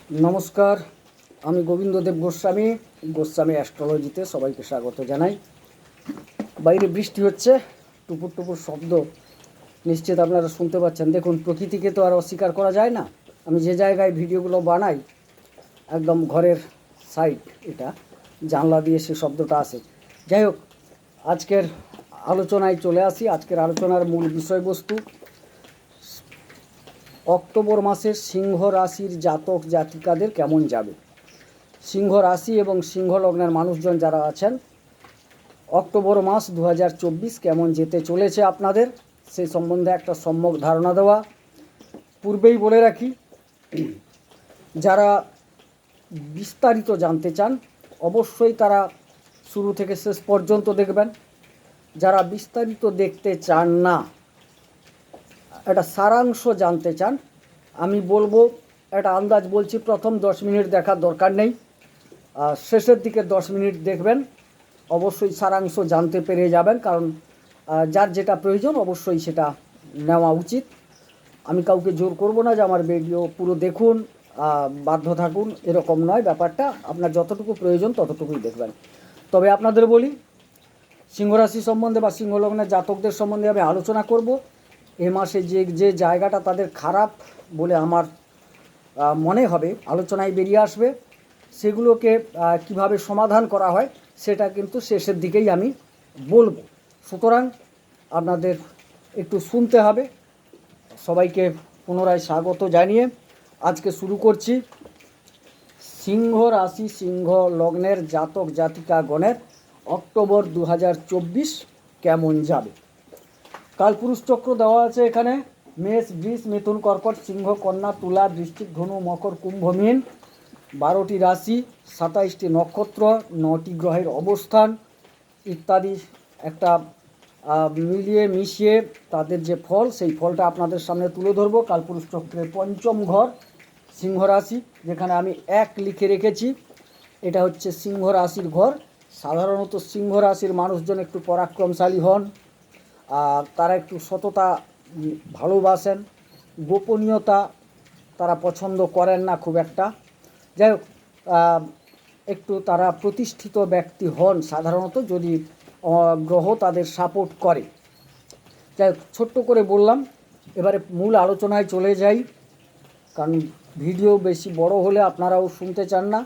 নমস্কার, আমি গোবিন্দদেব গোস্বামী। গোস্বামী অ্যাস্ট্রোলজিতে সবাইকে স্বাগত জানাই। বাইরে বৃষ্টি হচ্ছে, টুপুর টুপুর শব্দ নিশ্চিত আপনারা শুনতে পাচ্ছেন। দেখুন, প্রকৃতিকে তো আর অস্বীকার করা যায় না। আমি যে জায়গায় ভিডিওগুলো বানাই, একদম ঘরের সাইড, এটা জানলা দিয়ে সে শব্দটা আসে। যাই হোক, আজকের আলোচনায় চলে আসি। আজকের আলোচনার মূল বিষয়বস্তু অক্টোবর মাসের সিংহ রাশির জাতক জাতিকাদের কেমন যাবে। সিংহ রাশি এবং সিংহ লগ্নের মানুষজন যারা আছেন, অক্টোবর মাস 2024 কেমন যেতে চলেছে আপনাদের, সেই সম্বন্ধে একটা সম্যক ধারণা দেওয়া। পূর্বেই বলে রাখি, যারা বিস্তারিত জানতে চান অবশ্যই তারা শুরু থেকে শেষ পর্যন্ত দেখবেন। যারা বিস্তারিত দেখতে চান না, একটা সারাংশ জানতে চান, আমি বলবো, একটা আন্দাজ বলছি, প্রথম 10 মিনিট দেখার দরকার নেই, শেষের দিকে 10 মিনিট দেখবেন, অবশ্যই সারাংশ জানতে পেরে যাবেন। কারণ যার যেটা প্রয়োজন অবশ্যই সেটা নেওয়া উচিত। আমি কাউকে জোর করব না যে আমার ভিডিও পুরো দেখুন, বাধ্য থাকুন, এরকম নয় ব্যাপারটা। আপনার যতটুকু প্রয়োজন ততটুকুই দেখবেন। তবে আপনাদের বলি, সিংহরাশি সম্বন্ধে বা সিংহলগ্নের জাতকদের সম্বন্ধে আমি আলোচনা করব। এ মাসে যে জায়গাটা তাদের খারাপ বলে আমার মনে হবে, আলোচনায় বেরিয়ে আসবে, সেগুলোকে কিভাবে সমাধান করা হয় সেটা কিন্তু শেষের দিকেই আমি বলবো। সুতরাং আপনাদের একটু শুনতে হবে। সবাইকে পুনরায় স্বাগত জানিয়ে আজকে শুরু করছি সিংহ রাশি সিংহ লগ্নের জাতক জাতিকাগণের অক্টোবর 2024 কেমন যাবে। কালপুরুষ চক্র দেওয়া আছে এখানে। মেষ, বৃষ, মিথুন, কর্কট, সিংহ, কন্যা, তুলা, বৃশ্চিক, ধনু, মকর, কুম্ভ, মীন, 12টি রাশি, 27টি নক্ষত্র, 9টি গ্রহের অবস্থান ইত্যাদি একটা মিলিয়ে মিশিয়ে তাদের যে ফল, সেই ফলটা আপনাদের সামনে তুলে ধরবো। কালপুরুষ চক্রের পঞ্চম ঘর সিংহ রাশি, যেখানে আমি 1 লিখে রেখেছি, এটা হচ্ছে সিংহ রাশির ঘর। সাধারণত সিংহ রাশির মানুষজন একটু পরাক্রমশালী হন, তারা একটু সততা ভালোবাসেন, গোপনীয়তা তারা পছন্দ করেন না খুব একটা। যাই হোক, একটু তারা প্রতিষ্ঠিত ব্যক্তি হন সাধারণত, যদি গ্রহ তাদের সাপোর্ট করে। যাই হোক, ছোট্ট করে বললাম, এবারে মূল আলোচনায় চলে যাই। কারণ ভিডিও বেশি বড় হলে আপনারাও শুনতে চান না।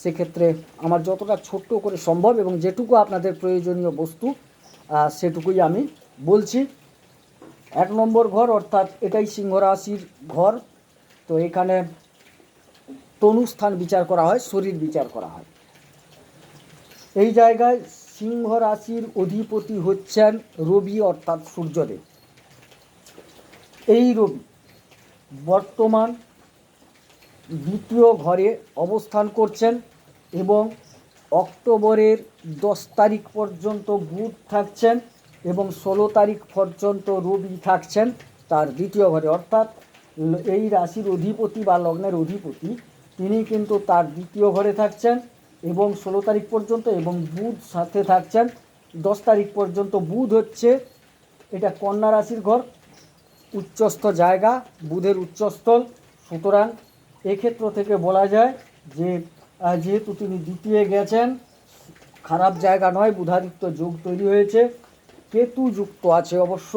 সেক্ষেত্রে আমার যতটা ছোট্ট করে সম্ভব এবং যেটুকু আপনাদের প্রয়োজনীয় বস্তু সেটুকুই আমি বলছি। 1 নম্বর ঘর, অর্থাৎ এটাই সিংহ রাশির ঘর। তো এখানে তনুস্থান বিচার করা হয়, শরীর বিচার করা হয়। এই জায়গায় সিংহ রাশির অধিপতি হচ্ছেন রবি, অর্থাৎ সূর্যদেব। এই রবি বর্তমান 2য় ঘরে অবস্থান করছেন এবং অক্টোবরের 10 তারিখ পর্যন্ত বুধ থাকছেন এবং 16 তারিখ পর্যন্ত রবি থাকছেন তার 2য় ঘরে। অর্থাৎ এই রাশির অধিপতি বা লগ্নের অধিপতি তিনি কিন্তু তার 2য় ঘরে থাকছেন এবং 16 তারিখ পর্যন্ত, এবং বুধ সাথে থাকছেন 10 তারিখ পর্যন্ত। বুধ হচ্ছে, এটা কন্যা রাশির ঘর, উচ্চস্থ জায়গা, বুধের উচ্চস্থল। সুতরাং এক্ষেত্র থেকে বলা যায় যে যেহেতু তিনি 2য় গেছেন, খারাপ জায়গা নয়, বুধাদিত্য যোগ তৈরি হয়েছে। কেতু যুক্ত আছে অবশ্য,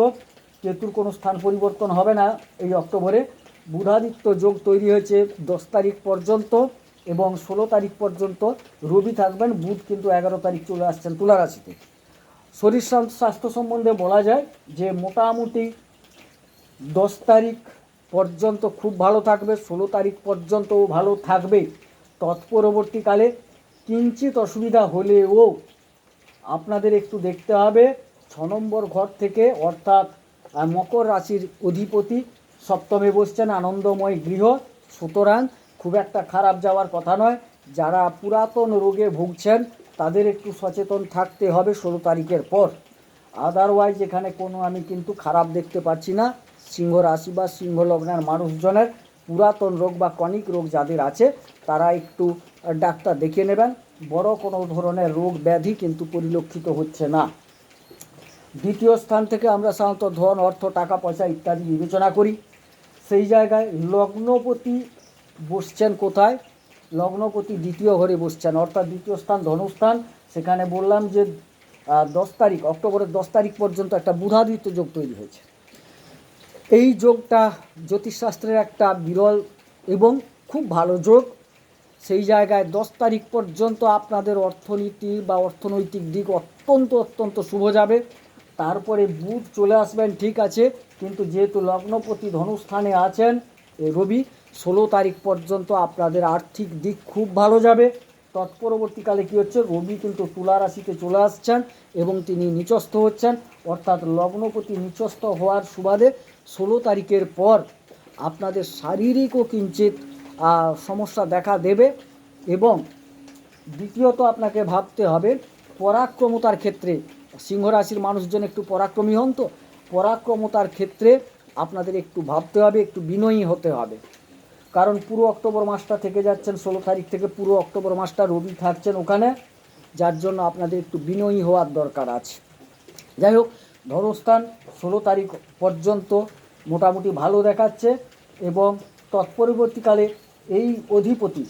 কেতুর কোনো স্থান পরিবর্তন হবে না এই অক্টোবরে। বুধাদিত্য যোগ তৈরি হয়েছে 10 তারিখ পর্যন্ত এবং 16 তারিখ পর্যন্ত রবি থাকবেন। বুধ কিন্তু 11 তারিখ চলে আসছেন তুলা রাশিতে। শরীর স্বাস্থ্য সম্বন্ধে বলা যায় যে মোটামুটি 10 তারিখ পর্যন্ত খুব ভালো থাকবে, 16 তারিখ পর্যন্তও ভালো থাকবে। তৎপরবর্তীকালে কিঞ্চিত অসুবিধা হলেও আপনাদের একটু দেখতে হবে 6 নম্বর ঘর থেকে, অর্থাৎ মকর রাশির অধিপতি 7মে বসছেন, আনন্দময় গৃহ। সুতরাং খুব একটা খারাপ যাওয়ার কথা নয়। যারা পুরাতন রোগে ভুগছেন তাদের একটু সচেতন থাকতে হবে 16 তারিখের পর। আদারওয়াইজ এখানে কোনো আমি কিন্তু খারাপ দেখতে পাচ্ছি না। সিংহ রাশি বা সিংহ লগ্নের মানুষজনের পুরাতন রোগ বা ক্রনিক রোগ যাদের আছে তারা একটু ডাক্তার দেখিয়ে নেবেন। বড় কোনো ধরনের রোগ ব্যাধি কিন্তু পরিলক্ষিত হচ্ছে না। 2য় স্থান থেকে আমরা সাধারণত ধন, অর্থ, টাকা পয়সা ইত্যাদি বিবেচনা করি। সেই জায়গায় লগ্নপতি বসছেন কোথায়? লগ্নপতি দ্বিতীয় ঘরে বসছেন, অর্থাৎ দ্বিতীয় স্থান ধনুস্থান। সেখানে বললাম যে 10 তারিখ, অক্টোবরের 10 তারিখ পর্যন্ত একটা বুধাদিত্য যোগ তৈরি হয়েছে। এই যোগটা জ্যোতিষশাস্ত্রের একটা বিরল এবং খুব ভালো যোগ। সেই জায়গায় 10 তারিখ পর্যন্ত আপনাদের অর্থনীতি বা অর্থনৈতিক দিক অত্যন্ত অত্যন্ত শুভ যাবে। তারপরে বুধ চলে আসবেন, ঠিক আছে, কিন্তু যেহেতু লগ্নপতি ধনুস্থানে আছেন রবি, 16 তারিখ পর্যন্ত আপনাদের আর্থিক দিক খুব ভালো যাবে। তৎপরবর্তীকালে কী হচ্ছে, রবি কিন্তু তুলা রাশিতে চলে আসছেন এবং তিনি নিচস্থ হচ্ছেন, অর্থাৎ লগ্নপতি নিচস্থ হওয়ার সুবাদে 16 তারিখের পর আপনাদের শারীরিকও কিঞ্চিত সমস্যা দেখা দেবে। এবং দ্বিতীয়ত আপনাকে ভাবতে হবে পরাক্রমতার ক্ষেত্রে, সিংহ রাশির মানুষজন একটু পরাক্রমী হন, তো পরাক্রমতার ক্ষেত্রে আপনাদের একটু ভাবতে হবে, একটু বিনয়ী হতে হবে। কারণ পুরো অক্টোবর মাসটা থেকে যাচ্ছেন, 16 তারিখ থেকে পুরো অক্টোবর মাসটা রবি থাকছেন ওখানে, যার জন্য আপনাদের একটু বিনয়ী হওয়ার দরকার আছে। যাই হোক, ধনুস্থান 16 তারিখ পর্যন্ত মোটামুটি ভালো দেখাচ্ছে। এবং তৎপরবর্তীকালে এই অধিপতি,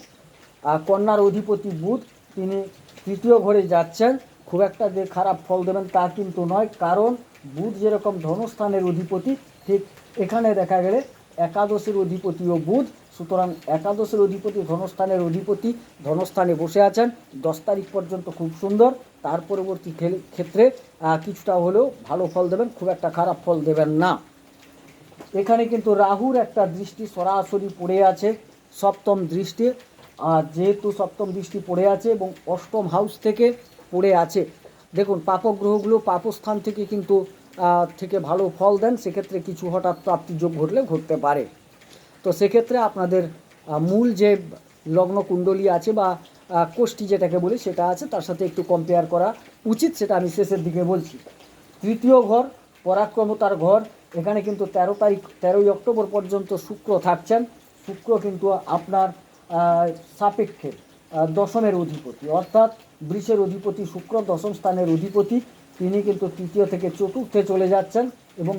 কন্যার অধিপতি বুধ, তিনি তৃতীয় ঘরে যাচ্ছেন। খুব একটা যে খারাপ ফল দেবেন তা কিন্তু নয়, কারণ বুধ যেরকম ধনুস্থানের অধিপতি, ঠিক এখানে দেখা গেলে একাদশের অধিপতিও বুধ। সুতরাং একাদশের অধিপতি ধনুস্থানের অধিপতি ধনুস্থানে বসে আছেন 10 তারিখ পর্যন্ত, খুব সুন্দর। তার পরবর্তী ক্ষেত্রে কিছুটা হলেও ভালো ফল দেবেন, খুব একটা খারাপ ফল দেবেন না। এখানে কিন্তু রাহুর একটা দৃষ্টি সরাসরি পড়ে আছে, সপ্তম দৃষ্টি। আর যেহেতু সপ্তম দৃষ্টি পড়ে আছে এবং অষ্টম হাউস থেকে পড়ে আছে, দেখুন পাপগ্রহগুলো পাপস্থান থেকে কিন্তু থেকে ভালো ফল দেন, সেক্ষেত্রে কিছু হঠাৎ প্রাপ্তিযোগ ঘটলে ঘটতে পারে। তো সেক্ষেত্রে আপনাদের মূল যে লগ্ন কুণ্ডলী আছে বা কোষ্ঠী যেটাকে বলি সেটা আছে, তার সাথে একটু কম্পেয়ার করা উচিত, সেটা আমি শেষের দিকে বলছি। তৃতীয় ঘর পরাক্রমতার ঘর, এখানে কিন্তু 13ই অক্টোবর পর্যন্ত শুক্র থাকছেন। শুক্র কিন্তু আপনার সাপেক্ষে দশমের অধিপতি, অর্থাৎ বৃষের অধিপতি শুক্র, দশম স্থানের অধিপতি, তিনি কিন্তু তৃতীয় থেকে চতুর্থে চলে যাচ্ছেন। এবং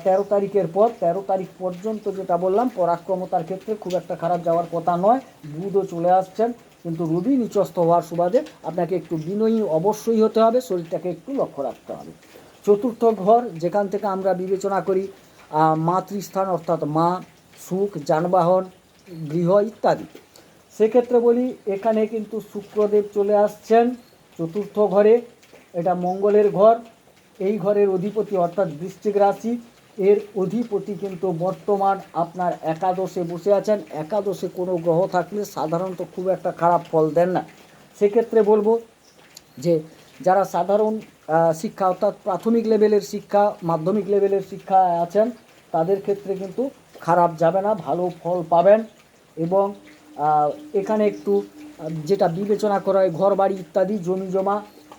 13 তারিখের পর 13 তারিখ পর্যন্ত যেটা বললাম পরাক্রমতার ক্ষেত্রে খুব একটা খারাপ যাওয়ার কথা নয়, বুধও চলে আসছেন, কিন্তু রবি নিচস্থ হওয়ার সুবাদে আপনাকে একটু বিনয়ী অবশ্যই হতে হবে, শরীরটাকে একটু লক্ষ্য রাখতে হবে। চতুর্থ ঘর যেখান থেকে আমরা বিবেচনা করি মাতৃস্থান, অর্থাৎ মা, সুখ, যানবাহন, গৃহ ইত্যাদি, সেক্ষেত্রে বলি এখানে কিন্তু শুক্রদেব চলে আসছেন চতুর্থ ঘরে। এটা মঙ্গলের ঘর, এই ঘরের অধিপতি অর্থাৎ বৃশ্চিক রাশি, এর অধিপতি কিন্তু বর্তমান আপনার একাদশে বসে আছেন। একাদশে কোনো গ্রহ থাকলে সাধারণত খুব একটা খারাপ ফল দেন না। সেক্ষেত্রে বলবো যে যারা সাধারণ শিক্ষা অর্থাৎ প্রাথমিক লেভেলের শিক্ষা, মাধ্যমিক লেভেলের শিক্ষা আছেন, তাদের ক্ষেত্রে কিন্তু খারাপ যাবে না, ভালো ফল পাবেন। এবং এখানে একটু যেটা বিবেচনা করা হয় ঘর বাড়ি ইত্যাদি, জমি জমা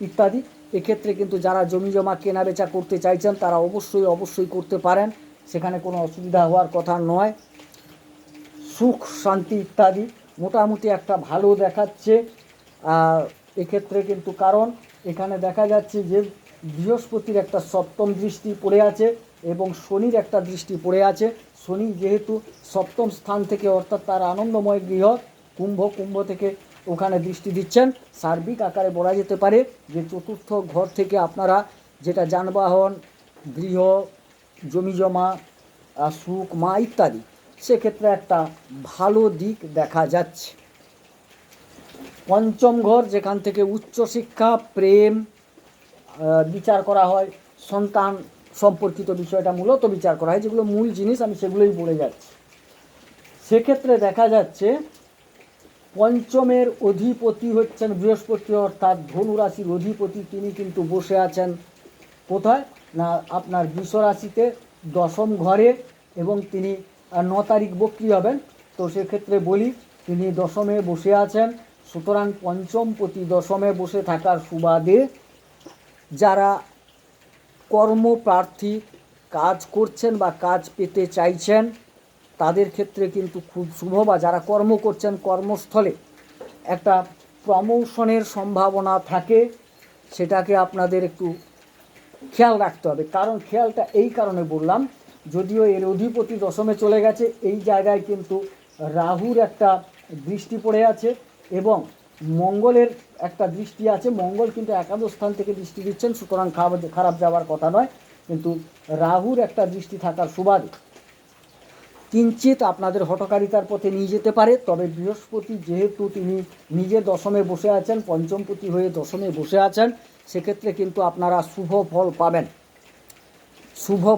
ইত্যাদি, এক্ষেত্রে কিন্তু যারা জমি জমা কেনা বেচা করতে চাইছেন তারা অবশ্যই করতে পারেন, সেখানে কোনো অসুবিধা হওয়ার কথা নয়। সুখ শান্তি ইত্যাদি মোটামুটি একটা ভালো দেখাচ্ছে এক্ষেত্রে, কিন্তু কারণ এখানে দেখা যাচ্ছে যে বৃহস্পতির একটা সপ্তম দৃষ্টি পড়ে আছে এবং শনির একটা দৃষ্টি পড়ে আছে। শনি যেহেতু সপ্তম স্থান থেকে অর্থাৎ তার আনন্দময় গৃহ কুম্ভ থেকে ওখানে দৃষ্টি দিচ্ছেন, সার্বিক আকারে বলা যেতে পারে যে চতুর্থ ঘর থেকে আপনারা যেটা যানবাহন, গৃহ, জমিজমা, সুখ, মা ইত্যাদি, সেক্ষেত্রে একটা ভালো দিক দেখা যাচ্ছে। পঞ্চম ঘর যেখান থেকে উচ্চশিক্ষা, প্রেম বিচার করা হয়, সন্তান সম্পর্কিত বিষয়টা মূলত বিচার করা হয়, যেগুলো মূল জিনিস আমি সেগুলোই বলে যাচ্ছি। সেক্ষেত্রে দেখা যাচ্ছে পঞ্চমের অধিপতি হচ্ছেন বৃহস্পতি, অর্থাৎ ধনু রাশির অধিপতি, তিনি কিন্তু বসে আছেন কোথায় না আপনার বৃষ রাশিতে দশম ঘরে, এবং তিনি 9 তারিখ বক্রি হবেন। তো সেক্ষেত্রে বলি তিনি দশমে বসে আছেন। সুতরাং পঞ্চমপতি দশমে বসে থাকার সুবাদে যারা কর্মপ্রার্থী, কাজ করছেন বা কাজ পেতে চাইছেন তাদের ক্ষেত্রে কিন্তু খুব শুভ, বা যারা কর্ম করছেন কর্মস্থলে একটা প্রমোশনের সম্ভাবনা থাকে, সেটাকে আপনাদের একটু খেয়াল রাখতে হবে। কারণ খেয়ালটা এই কারণে বললাম, যদিও এর অধিপতি দশমে চলে গেছে, এই জায়গায় কিন্তু রাহুর একটা দৃষ্টি পড়ে আছে এবং মঙ্গলের একটা দৃষ্টি আছে। মঙ্গল কিন্তু একাদশ স্থান থেকে দৃষ্টি দিচ্ছেন, সুতরাং খারাপ যাওয়ার কথা নয়, কিন্তু রাহুর একটা দৃষ্টি থাকার সুবাদে কিঞ্চিত আপনাদের হঠকারিতার পথে নিয়ে যেতে পারে। তবে বৃহস্পতি যেহেতু তিনি নিজে দশমে বসে আছেন, পঞ্চমপতি হয়ে দশমে বসে আছেন, সেক্ষেত্রে কিন্তু আপনারা শুভ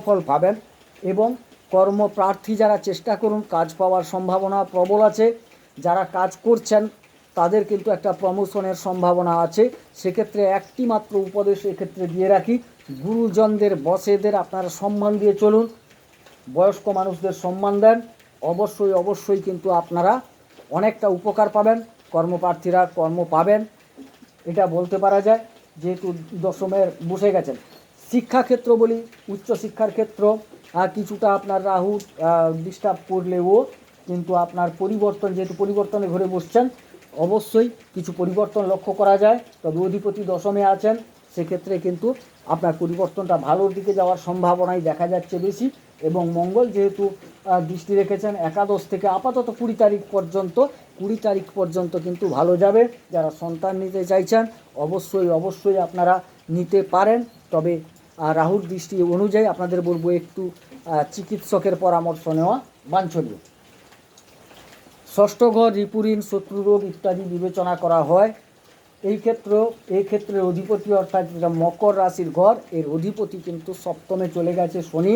ফল পাবেন এবং কর্মপ্রার্থী যারা চেষ্টা করুন, কাজ পাওয়ার সম্ভাবনা প্রবল আছে। যারা কাজ করছেন তাদের কিন্তু একটা প্রমোশনের সম্ভাবনা আছে। সেক্ষেত্রে একটি মাত্র উপদেশ এক্ষেত্রে দিয়ে রাখি, গুরুজনদের বসেদের আপনারা সম্মান দিয়ে চলুন, বয়স্ক মানুষদের সম্মান দেন, অবশ্যই কিন্তু আপনারা অনেকটা উপকার পাবেন। কর্মপ্রার্থীরা কর্ম পাবেন, এটা বলতে পারা যায়, যেহেতু দশমের বসে গেছেন। শিক্ষাক্ষেত্র বলি, উচ্চশিক্ষার ক্ষেত্র কিছুটা আপনার রাহু ডিস্টার্ব করলেও কিন্তু আপনার পরিবর্তন, যেহেতু পরিবর্তনে ঘরে বসছেন, অবশ্যই কিছু পরিবর্তন লক্ষ্য করা যায়। তবে অধিপতি দশমে আছেন, সেক্ষেত্রে কিন্তু আপনার পরিবর্তনটা ভালোর দিকে যাওয়ার সম্ভাবনাই দেখা যাচ্ছে বেশি। এবং মঙ্গল যেহেতু দৃষ্টি রেখেছেন একাদশ থেকে আপাতত 20 তারিখ পর্যন্ত কিন্তু ভালো যাবে। যারা সন্তান নিতে চাইছেন অবশ্যই আপনারা নিতে পারেন। তবে রাহুর দৃষ্টি অনুযায়ী আপনাদের বলবো একটু চিকিৎসকের পরামর্শ নেওয়া বাঞ্ছনীয়। ষষ্ঠ ঘর রিপুঋণ, শত্রুরোগ ইত্যাদি বিবেচনা করা হয়। এই ক্ষেত্রে অধিপতি অর্থাৎ যেটা মকর রাশির ঘর, এর অধিপতি কিন্তু সপ্তমে চলে গেছে শনি।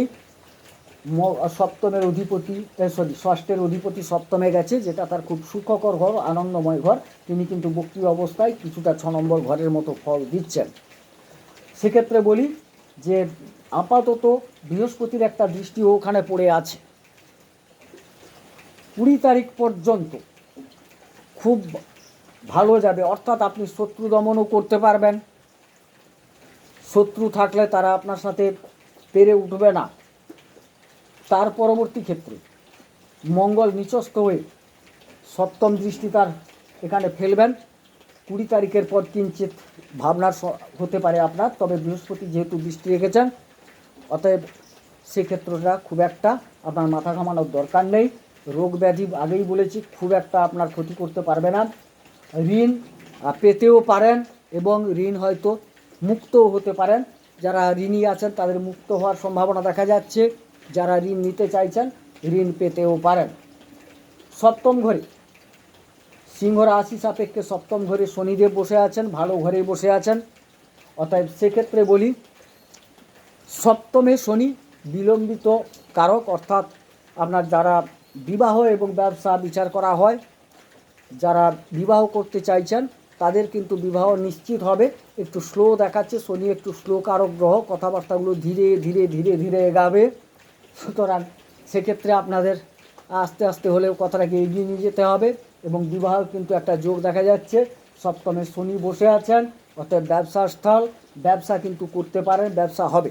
ষষ্ঠের অধিপতি সপ্তমে গেছে, যেটা তার খুব সুখকর ঘর, আনন্দময় ঘর। তিনি কিন্তু বক্রী অবস্থায় কিছুটা 6 নম্বর ঘরের মতো ফল দিচ্ছেন। সেক্ষেত্রে বলি যে আপাতত বৃহস্পতির একটা দৃষ্টি ওখানে পড়ে আছে। 20 তারিখ পর্যন্ত খুব ভালো যাবে, অর্থাৎ আপনি শত্রু দমনও করতে পারবেন। শত্রু থাকলে তারা আপনার সাথে পেরে উঠবে না। তার পরবর্তী ক্ষেত্রে মঙ্গল নিচস্থ হয়ে সপ্তম দৃষ্টি তার এখানে ফেলবেন। 20 তারিখের পর কিঞ্চিত ভাবনার হতে পারে আপনার, তবে বৃহস্পতি যেহেতু দৃষ্টি রেখেছেন, অতএব সেক্ষেত্রটা খুব একটা আপনার মাথা ঘামানোর দরকার নেই। রোগ ব্যাধি আগেই বলেছি খুব একটা আপনার ক্ষতি করতে পারবে না। ঋণ পেতেও পারেন এবং ঋণ হয়তো মুক্তও হতে পারেন। যারা ঋণী আছেন তাদের মুক্ত হওয়ার সম্ভাবনা দেখা যাচ্ছে। যারা ঋণ নিতে চাইছেন ঋণ পেতেও পারেন। সপ্তম ঘরে সিংহ রাশি সাপেক্ষে সপ্তম ঘরে শনিদেব বসে আছেন, ভালো ঘরে বসে আছেন। অতএব সেক্ষেত্রে বলি সপ্তমে শনি বিলম্বিত কারক, অর্থাৎ আপনার যারা বিবাহ এবং ব্যবসা বিচার করা হয়, যারা বিবাহ করতে চাইছেন তাদের কিন্তু বিবাহ নিশ্চিত হবে। একটু স্লো দেখাচ্ছে, শনি একটু স্লো কারক গ্রহ, কথাবার্তাগুলো ধীরে ধীরে এগাবে। সুতরাং সেক্ষেত্রে আপনাদের আস্তে আস্তে হলেও কথাটাকে এগিয়ে নিয়ে যেতে হবে এবং বিবাহ কিন্তু একটা যোগ দেখা যাচ্ছে। সপ্তমে শনি বসে আছেন, অর্থাৎ ব্যবসার স্থল, ব্যবসা কিন্তু করতে পারেন, ব্যবসা হবে।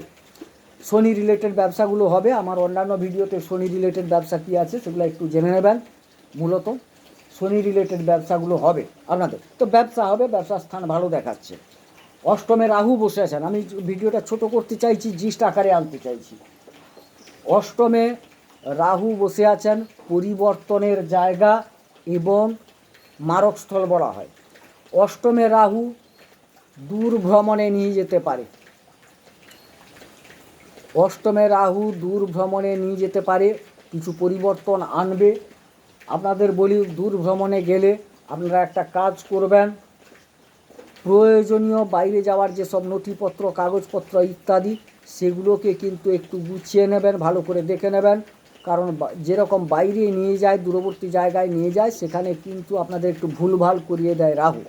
শনি রিলেটেড ব্যবসাগুলো হবে। আমার অন্যান্য ভিডিওতে শনি রিলেটেড ব্যবসা কী আছে সেগুলো একটু জেনে নেবেন। মূলত শনি রিলেটেড ব্যবসাগুলো হবে আপনাদের, তো ব্যবসা হবে, ব্যবসার স্থান ভালো দেখাচ্ছে। অষ্টমে রাহু বসে আছেন, আমি ভিডিওটা ছোট করতে চাইছি, জিস্ট আকারে আনতে চাইছি। অষ্টমে রাহু বসে আছেন, পরিবর্তনের জায়গা এবং মারকস্থল বলা হয়। অষ্টমে রাহু দূর ভ্রমণে নিয়ে যেতে পারে। অষ্টমে রাহু দূর ভ্রমণে নিয়ে যেতে পারে, কিছু পরিবর্তন আনবে। আপনাদের বলি দূর ভ্রমণে গেলে আপনারা একটা কাজ করবেন, প্রয়োজনীয় বাইরে যাওয়ার যেসব নথিপত্র, কাগজপত্র ইত্যাদি সেগুলোকে কিন্তু একটু গুছিয়ে নেবেন, ভালো করে দেখে নেবেন। কারণ যেরকম বাইরে নিয়ে যায়, দূরবর্তী জায়গায় নিয়ে যায়, সেখানে কিন্তু আপনাদের একটু ভুলভাল করিয়ে দেয় রাহু।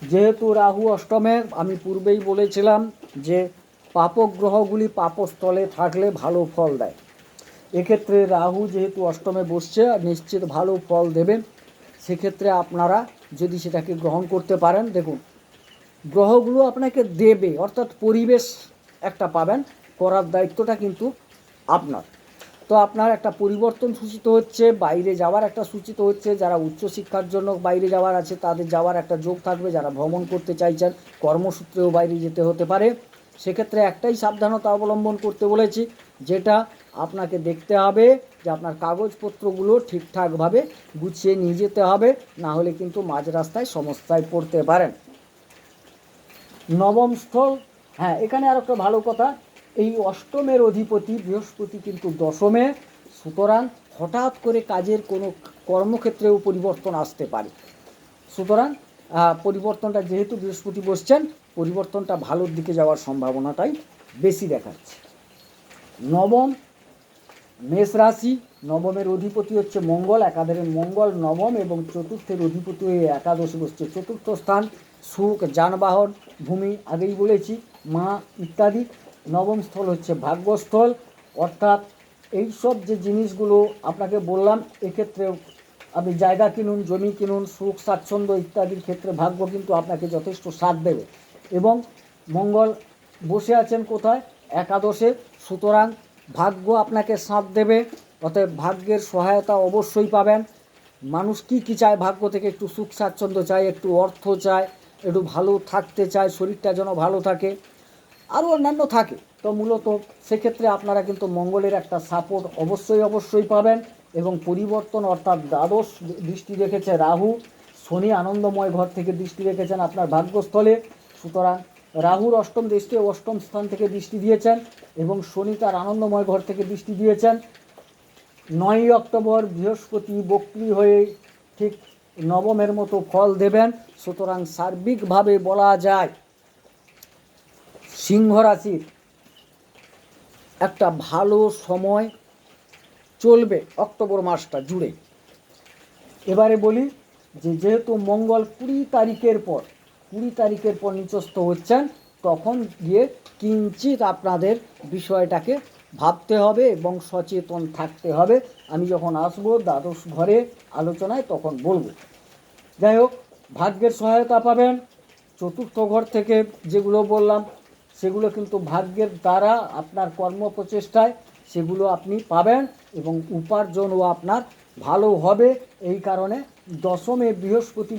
যেহেতু রাহু অষ্টমে, আমি পূর্বেই বলেছিলাম যে পাপগ্রহগুলি পাপস্থলে থাকলে ভালো ফল দেয়। এক্ষেত্রে রাহু যেহেতু অষ্টমে বসছে, নিশ্চিত ভালো ফল দেবে। সেক্ষেত্রে আপনারা যদি সেটাকে গ্রহণ করতে পারেন, দেখুন গ্রহগুলো আপনাকে দেবে, অর্থাৎ পরিবেশ একটা পাবেন, করার দায়িত্বটা কিন্তু আপনার। তো আপনার একটা পরিবর্তন সূচিত হচ্ছে, বাইরে যাওয়ার একটা সূচিত হচ্ছে। যারা উচ্চশিক্ষার জন্য বাইরে যাওয়ার আছে তাদের যাওয়ার একটা যোগ থাকবে। যারা ভ্রমণ করতে চাইছেন, কর্মসূত্রেও বাইরে যেতে হতে পারে। সেক্ষেত্রে একটাই সাবধানতা অবলম্বন করতে বলেছি, যেটা আপনাকে দেখতে হবে যে আপনার কাগজপত্রগুলো ঠিকঠাকভাবে গুছিয়ে নিয়ে যেতে হবে, না হলে কিন্তু মাঝ রাস্তায় সমস্যায় পড়তে পারেন। নবম স্থল, হ্যাঁ এখানে আর একটা ভালো কথা, এই অষ্টমের অধিপতি বৃহস্পতি কিন্তু দশমে, সুতরাং হঠাৎ করে কাজের কোনো কর্মক্ষেত্রেও পরিবর্তন আসতে পারে। সুতরাং পরিবর্তনটা যেহেতু বৃহস্পতি বসছেন, পরিবর্তনটা ভালোর দিকে যাওয়ার সম্ভাবনাটাই বেশি দেখাচ্ছে। নবম মেষ রাশি, নবমের অধিপতি হচ্ছে মঙ্গল, একাধারে মঙ্গল নবম এবং চতুর্থের অধিপতি হয়ে একাদশে বসছে। চতুর্থ স্থান সুখ, যানবাহন, ভূমি, আগেই বলেছি, মা ইত্যাদি। নবম স্থল হচ্ছে ভাগ্যস্থল, অর্থাৎ এইসব যে জিনিসগুলো আপনাকে বললাম, এক্ষেত্রে আপনি জায়গা কিনুন, জমি কিনুন, সুখ স্বাচ্ছন্দ্য ইত্যাদির ক্ষেত্রে ভাগ্য কিন্তু আপনাকে যথেষ্ট সাথ দেবে। এবং মঙ্গল বসে আছেন কোথায়? একাদশে, সুতরাং ভাগ্য আপনাকে সাথ দেবে, অতএব ভাগ্যের সহায়তা অবশ্যই পাবেন। মানুষ কি কি চায় ভাগ্য থেকে? একটু সুখ স্বাচ্ছন্দ্য চায়, একটু অর্থ চায়, একটু ভালো থাকতে চায়, শরীরটা যেন ভালো থাকে, আরও অন্যান্য থাকে। তো মূলত সেক্ষেত্রে আপনারা কিন্তু মঙ্গলের একটা সাপোর্ট অবশ্যই পাবেন। এবং পরিবর্তন, অর্থাৎ দ্বাদশ দৃষ্টি রেখেছে রাহু, শনি আনন্দময় ঘর থেকে দৃষ্টি রেখেছেন আপনার ভাগ্যস্থলে, সুতরাং রাহুর অষ্টম দৃষ্টি অষ্টম স্থান থেকে দৃষ্টি দিয়েছেন এবং শনি তার আনন্দময় ঘর থেকে দৃষ্টি দিয়েছেন। 9ই অক্টোবর বৃহস্পতি বক্রী হয়ে ঠিক নবমের মতো ফল দেবেন। সুতরাং সার্বিকভাবে বলা যায় সিংহ রাশির একটা ভালো সময় চলবে অক্টোবর মাসটা জুড়ে। এবারে বলি যে যেহেতু মঙ্গল 20 তারিখের পর নিচস্থ হচ্ছেন, তখন গিয়ে কিঞ্চিত আপনাদের বিষয়টাকে ভাবতে হবে এবং সচেতন থাকতে হবে। আমি যখন আসবো দ্বাদশ ঘরে আলোচনায় তখন বলবো। যাই হোক, ভাগ্যের সহায়তা পাবেন চতুর্থ ঘর থেকে, যেগুলো বললাম সেগুলো কিন্তু ভাগ্যের দ্বারা আপনার কর্মপ্রচেষ্টায় সেগুলো আপনি পাবেন এবং উপার্জনও আপনার ভালো হবে। এই কারণে দশমে বৃহস্পতি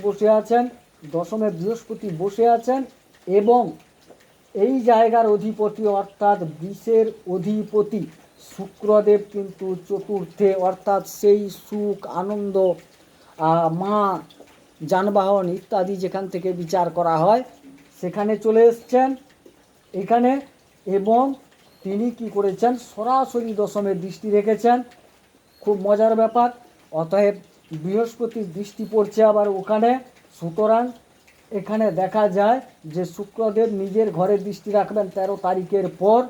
বসে আছেন এবং এই জায়গার অধিপতি অর্থাৎ বৃষের অধিপতি শুক্রদেব কিন্তু চতুর্থে, অর্থাৎ সেই সুখ আনন্দ, মা, যানবাহন ইত্যাদি যেখান থেকে বিচার করা হয় সেখানে চলে এসছেন এখানে। এবং তিনি কি করেছেন? সরাসরি দশমের দৃষ্টি রেখেছেন। খুব মজার ব্যাপার। অতএব বৃহস্পতির দৃষ্টি পড়ছে আবার ওখানে, সুতরাং এখানে দেখা যায় যে শুক্রদেব নিজের ঘরে দৃষ্টি রাখবেন 13 তারিখের পর।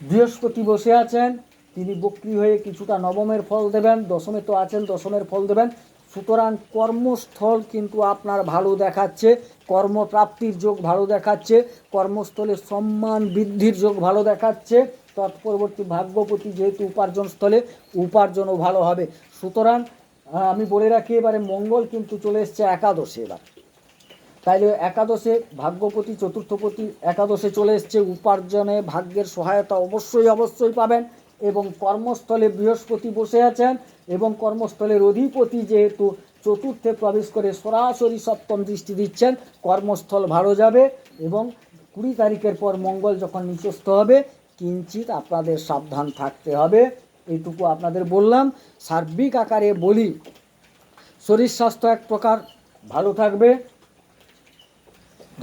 বৃহস্পতি বসে আছেন, তিনি বক্রী হয়ে কিছুটা নবমের ফল দেবেন, দশমে তো আছেন, দশমের ফল দেবেন। সুতরাং কর্মস্থল কিন্তু আপনার ভালো দেখাচ্ছে, কর্মপ্রাপ্তির যোগ ভালো দেখাচ্ছে, কর্মস্থলে সম্মান বৃদ্ধির যোগ ভালো দেখাচ্ছে। তৎপরবর্তী ভাগ্যপতি যেহেতু উপার্জনস্থলে, উপার্জনও ভালো হবে। সুতরাং আমি বলে রাখি, এবারে মঙ্গল কিন্তু চলে এসছে একাদশে। এবার তাইলে একাদশে ভাগ্যপতি, চতুর্থপতি একাদশে চলে এসছে, উপার্জনে ভাগ্যের সহায়তা অবশ্যই পাবেন। এবং কর্মস্থলে বৃহস্পতি বসে আছেন এবং কর্মস্থলের অধিপতি যেহেতু চতুর্থে প্রবেশ করে সরাসরি সপ্তম দৃষ্টি দিচ্ছেন, কর্মস্থল ভালো যাবে। এবং 20 তারিখের পর মঙ্গল যখন নিচস্থ হবে, কিঞ্চিত আপনাদের সাবধান থাকতে হবে। এইটুকু আপনাদের বললাম। সার্বিক আকারে বলি, শরীর স্বাস্থ্য এক প্রকার ভালো থাকবে।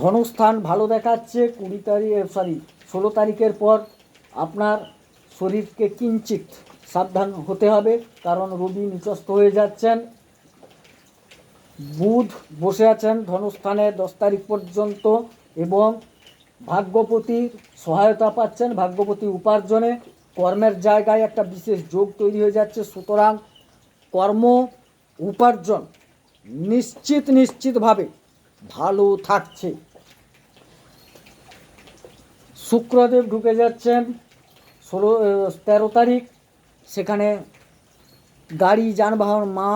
ধনস্থান ভালো দেখাচ্ছে 16 তারিখের পর। আপনার শরীরকে কিঞ্চিত সাবধান হতে হবে, কারণ রবি নিচস্থ হয়ে যাচ্ছেন, বুধ বসে আছেন ধনস্থানে 10 তারিখ পর্যন্ত এবং ভাগ্যপতির সহায়তা পাচ্ছেন। ভাগ্যপতি উপার্জনে, কর্মের জায়গায় একটা বিশেষ যোগ তৈরি হয়ে যাচ্ছে। সুতরাং কর্ম উপার্জন নিশ্চিতভাবে ভালো থাকছে। শুক্রদেব ঢুকে যাচ্ছেন 13 তারিখ, সেখানে গাড়ি, যানবাহন, মা,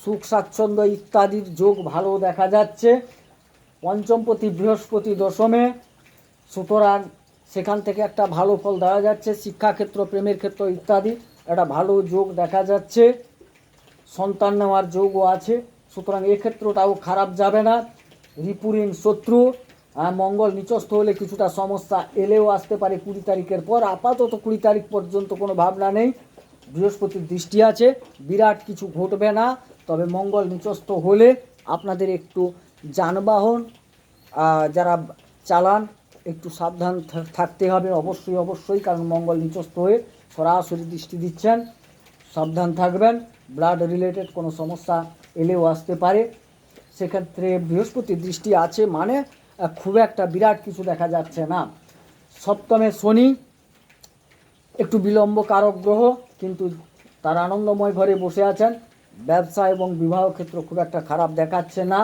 সুখ স্বাচ্ছন্দ্য ইত্যাদির যোগ ভালো দেখা যাচ্ছে। পঞ্চমপতি বৃহস্পতি দশমে, সুতরাং সেখান থেকে একটা ভালো ফল দেওয়া যাচ্ছে। শিক্ষাক্ষেত্র, প্রেমের ক্ষেত্র ইত্যাদি একটা ভালো যোগ দেখা যাচ্ছে। সন্তান নেওয়ার যোগও আছে, সুতরাং এক্ষেত্রটাও খারাপ যাবে না। রিপুরিন শত্রু মঙ্গল নিচস্থ হলে কিছুটা সমস্যা এলেও আসতে পারে 20 তারিখের পর। আপাতত 20 তারিখ পর্যন্ত কোনো ভাবনা নেই, বৃহস্পতির দৃষ্টি আছে, বিরাট কিছু ঘটবে না। তবে মঙ্গল নিচস্থ হলে আপনাদের একটু যানবাহন যারা চালান একটু সাবধান থাকতে হবে অবশ্যই অবশ্যই, কারণ মঙ্গল নিচস্থ হয়ে সরাসরি দৃষ্টি দিচ্ছেন, সাবধান থাকবেন। ব্লাড রিলেটেড কোনো সমস্যা এলেও আসতে পারে, সেক্ষেত্রে বৃহস্পতির দৃষ্টি আছে মানে খুব একটা বিরাট কিছু দেখা যাচ্ছে না। সপ্তমে শনি একটু বিলম্ব কারক গ্রহ, কিন্তু তার আনন্দময় ঘরে বসে আছেন, ব্যবসা এবং বিবাহ ক্ষেত্র খুব একটা খারাপ দেখাচ্ছে না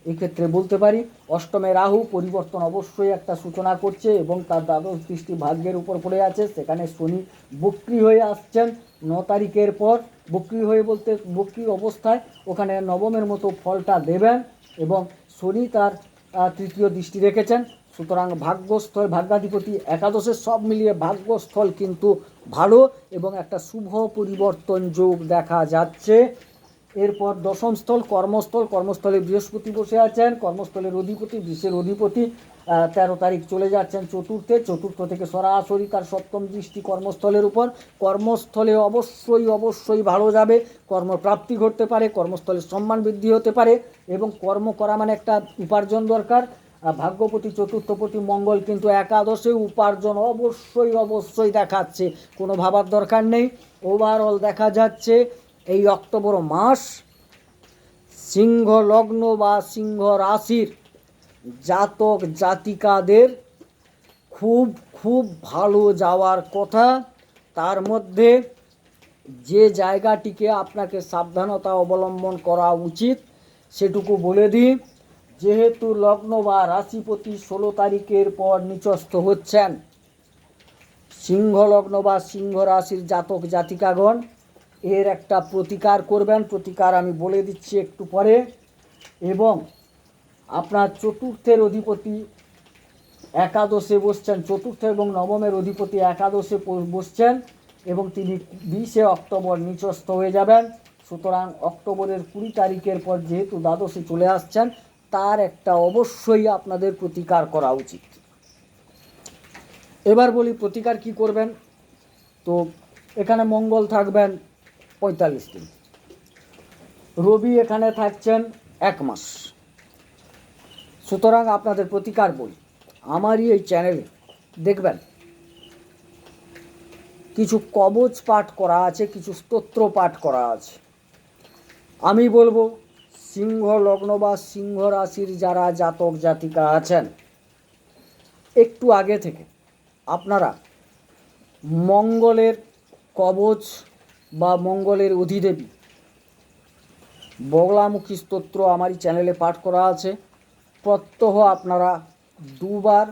এক্ষেত্রে বলতে পারি। অষ্টমে রাহু পরিবর্তন অবশ্যই একটা সূচনা করছে এবং তার দ্বাদশ দৃষ্টি ভাগ্যের উপর পড়ে আছে, সেখানে শনি বক্রী হয়ে আসছেন 9 তারিখের পর। বক্রী হয়ে বলতে বক্রী অবস্থায় ওখানে নবমের মতো ফলটা দেবেন এবং শনি তার তৃতীয় দৃষ্টি রেখেছেন, সুতরাং ভাগ্যস্থল ভাগ্যাধিপতি একাদশের সব মিলিয়ে ভাগ্যস্থল কিন্তু ভালো এবং একটা শুভ পরিবর্তন যোগ দেখা যাচ্ছে। এরপর দশম স্থল কর্মস্থল, কর্মস্থলে বৃহস্পতি বসে আছেন, কর্মস্থলের অধিপতি বিশ্বের অধিপতি 13 তারিখ চলে যাচ্ছেন চতুর্থে, চতুর্থ থেকে সরাসরি তার সপ্তম দৃষ্টি কর্মস্থলের উপর। কর্মস্থলে অবশ্যই অবশ্যই ভালো যাবে, কর্মপ্রাপ্তি ঘটতে পারে, কর্মস্থলে সম্মান বৃদ্ধি হতে পারে এবং কর্ম করা মানে একটা উপার্জন দরকার। ভাগ্যপতি চতুর্থপতি মঙ্গল কিন্তু একাদশে উপার্জন অবশ্যই অবশ্যই দেখাচ্ছে, কোনো ভাবার দরকার নেই। ওভারঅল দেখা যাচ্ছে এই অক্টোবর মাস সিংহ লগ্ন বা সিংহ রাশির জাতক জাতিকাদের খুব খুব ভালো যাওয়ার কথা। তার মধ্যে যে জায়গাটিকে আপনাকে সাবধানতা অবলম্বন করা উচিত সেটুকু বলে দিই। যেহেতু লগ্ন বা রাশিপতি 16 তারিখের পর নিচস্থ হচ্ছেন, সিংহ লগ্ন বা সিংহ রাশির জাতক জাতিকাগণ এর একটা প্রতিকার করবেন, প্রতিকার আমি বলে দিচ্ছি একটু পরে। এবং আপনার চতুর্থের অধিপতি একাদশে বসছেন, চতুর্থ এবং নবমের অধিপতি একাদশে বসছেন এবং তিনি 20শে অক্টোবর নিচস্থ হয়ে যাবেন। সুতরাং অক্টোবরের 20 তারিখের পর যেহেতু দ্বাদশে চলে আসছেন, তার একটা অবশ্যই আপনাদের প্রতিকার করা উচিত। এবার বলি প্রতিকার কি করবেন। তো এখানে মঙ্গল থাকবেন 45 দিন, রবি এখানে থাকছেন 1 মাস। সুতরাং আপনাদের প্রতিকার বলি, আমারই এই চ্যানেলে দেখবেন কিছু কবচ পাঠ করা আছে, কিছু স্তোত্র পাঠ করা আছে। আমি বলবো সিংহ লগ্ন বা সিংহ রাশির যারা জাতক জাতিকা আছেন, একটু আগে থেকে আপনারা মঙ্গলের কবচ বা মঙ্গলের অধিদেবী বগলামুখী স্তোত্র আমারই চ্যানেলে পাঠ করা আছে, প্রত্যহ আপনারা 2 বার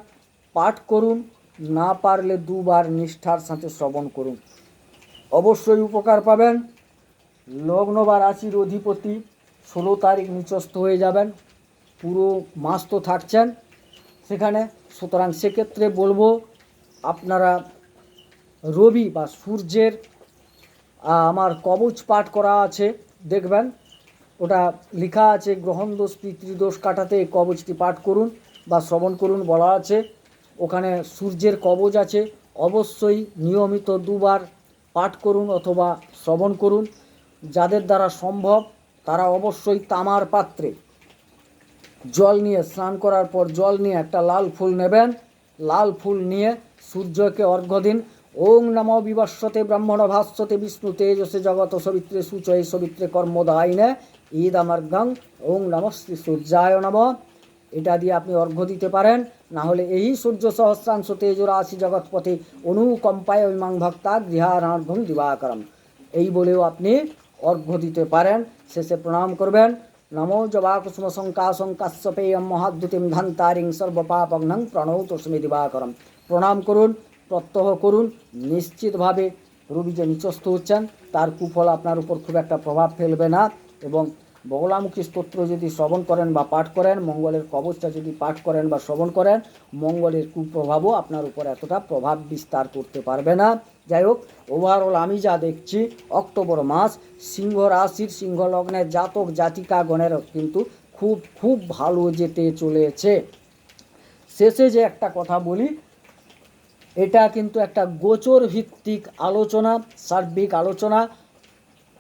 পাঠ করুন, না পারলে 2 বার নিষ্ঠার সাথে শ্রবণ করুন, অবশ্যই উপকার পাবেন। লগ্ন বা রাশির অধিপতি 16 তারিখ নিচস্থ হয়ে যাবেন, পুরো মাস তো থাকছেন সেখানে। সুতরাং সেক্ষেত্রে বলবো আপনারা রবি বা সূর্যের আমার কবচ পাঠ করা আছে, দেখবেন ওটা লেখা আছে গ্রহণ দোষ পিতৃদোষ কাটাতে এই কবচটি পাঠ করুন বা শ্রবণ করুন বলা আছে, ওখানে সূর্যের কবচ আছে, অবশ্যই নিয়মিত 2 বার পাঠ করুন অথবা শ্রবণ করুন। যাদের দ্বারা সম্ভব তারা অবশ্যই তামার পাত্রে জল নিয়ে, স্নান করার পর জল নিয়ে একটা লাল ফুল নেবেন, লাল ফুল নিয়ে সূর্যকে অর্ঘ্য দিন। ওং নমো বিবস্বতে ব্রহ্মণ ভাস্বতে বিষ্ণু তেজসে জগত সবিত্রে সুচয়ে সবিত্রে কর্মদায়িনে ঈদমর্ঘং ওং নমঃ শ্রী সূর্যায় নমঃ, এটা দিয়ে আপনি অর্ঘ্য দিতে পারেন। না হলে এই সূর্য সহস্রাংশ তেজরাশি জগৎপথে অনুকম্পায় ইমাং ভক্তা গৃহারার্ঘং দিবাকরম, এই বলেও আপনি অর্ঘ্য দিতে পারেন। শেষে প্রণাম করবেন, নমো জবাকুসুম শঙ্কাশং কাশ্যপেয়ম মহাদ্যুতিম ধন্তারিং সর্বপাপঘ্নং প্রণৌতস্মি দিবাকরম। প্রণাম করুন, প্রত্যহ করুন, নিশ্চিতভাবে রবি যে নিচস্থ হচ্ছেন তার কুফল আপনার উপর খুব একটা প্রভাব ফেলবে না। এবং বগলামুখী স্তোত্র যদি শ্রবণ করেন বা পাঠ করেন, মঙ্গলের কবচটা যদি পাঠ করেন বা শ্রবণ করেন, মঙ্গলের কুপ্রভাবও আপনার উপর এতটা প্রভাব বিস্তার করতে পারবে না। যাই হোক, ওভারঅল আমি যা দেখছি অক্টোবর মাস সিংহ রাশির সিংহ লগ্নের জাতক জাতিকাগণের কিন্তু খুব খুব ভালো যেতে চলেছে। শেষে যে একটা কথা বলি, এটা কিন্তু একটা গোচর ভিত্তিক আলোচনা, সার্বিক আলোচনা।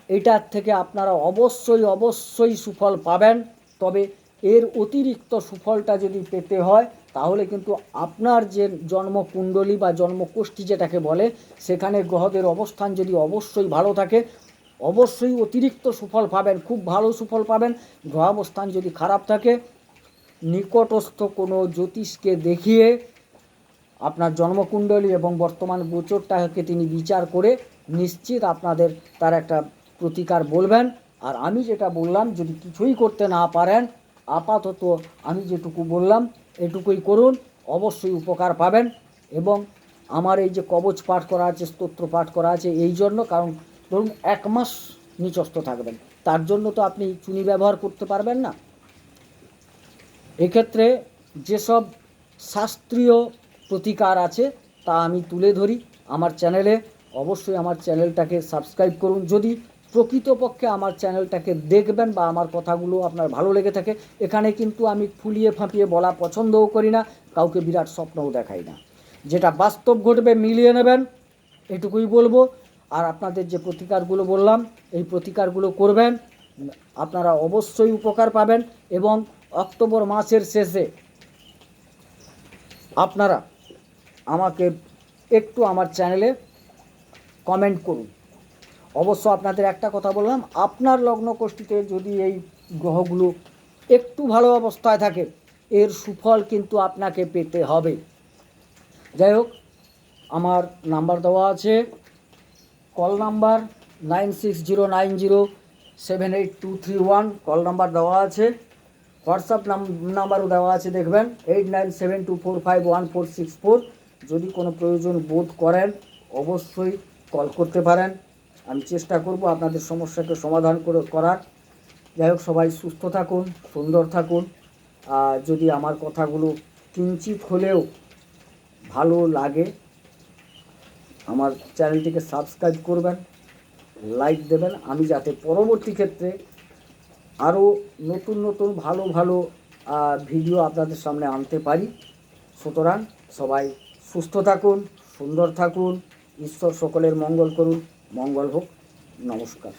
এটার থেকে আপনারা অবশ্যই সুফল পাবেন। তবে এর অতিরিক্ত সুফলটা যদি পেতে হয় তাহলে কিন্তু আপনার যে জন্মকুণ্ডলী বা জন্মকুষ্ঠী যেটাকে বলে, সেখানে গ্রহদের অবস্থান যদি অবশ্যই ভালো থাকে, অবশ্যই অতিরিক্ত সুফল পাবেন, খুব ভালো সুফল পাবেন। গ্রহাবস্থান যদি খারাপ থাকে, নিকটস্থ কোনো জ্যোতিষকে দেখিয়ে আপনার জন্মকুণ্ডলী এবং বর্তমান গোচরটাকে তিনি বিচার করে নিশ্চিত আপনাদের তার একটা প্রতিকার বলবেন। আর আমি যেটা বললাম, যদি কিছুই করতে না পারেন, আপাতত আমি যেটুকু বললাম এটুকুই করুন, অবশ্যই উপকার পাবেন। এবং আমার এই যে কবচ পাঠ করা আছে, স্তোত্র পাঠ করা আছে, এই জন্য, কারণ ধরুন 1 মাস নিচস্থ থাকবেন, তার জন্য তো আপনি চুনি ব্যবহার করতে পারবেন না। এক্ষেত্রে যেসব শাস্ত্রীয় প্রতিকার আছে তা আমি তুলে ধরি আমার চ্যানেলে। অবশ্যই আমার চ্যানেলটাকে সাবস্ক্রাইব করুন। যদি প্রকৃতপক্ষে আমার চ্যানেলটাকে দেখবেন বা আমার কথাগুলো আপনার ভালো লেগে থাকে, এখানে কিন্তু আমি ফুলিয়ে ফাঁপিয়ে বলা পছন্দও করি না, কাউকে বিরাট স্বপ্নও দেখাই না। যেটা বাস্তব ঘটবে মিলিয়ে নেবেন, এটুকুই বলবো। আর আপনাদের যে প্রতিকারগুলো বললাম, এই প্রতিকারগুলো করবেন, আপনারা অবশ্যই উপকার পাবেন। এবং অক্টোবর মাসের শেষে আপনারা আমাকে একটু আমার চ্যানেলে কমেন্ট করুন। অবশ্য আপনাদের একটা কথা বললাম, আপনার লগ্ন কোষ্ঠীতে যদি এই গ্রহগুলো একটু ভালো অবস্থায় থাকে, এর সুফল কিন্তু আপনাকে পেতে হবে। যাই হোক, আমার নাম্বার দেওয়া আছে, কল নাম্বার 9609078231, কল নাম্বার দেওয়া আছে। হোয়াটসঅ্যাপ নাম্বারও দেওয়া আছে, দেখবেন 8972451464। যদি কোনো প্রয়োজন বোধ করেন অবশ্যই কল করতে পারেন, আমি চেষ্টা করব আপনাদের সমস্যাকে সমাধান করার। যাই হোক, সবাই সুস্থ থাকুন, সুন্দর থাকুন। আর যদি আমার কথাগুলো কিঞ্চিত হলেও ভালো লাগে, আমার চ্যানেলটিকে সাবস্ক্রাইব করবেন, লাইক দেবেন, আমি যাতে পরবর্তী ক্ষেত্রে আরও নতুন ভালো ভিডিও আপনাদের সামনে আনতে পারি। সুতরাং সবাই সুস্থ থাকুন, সুন্দর থাকুন, ঈশ্বর সকলের মঙ্গল করুন। মঙ্গল হোক। নমস্কার।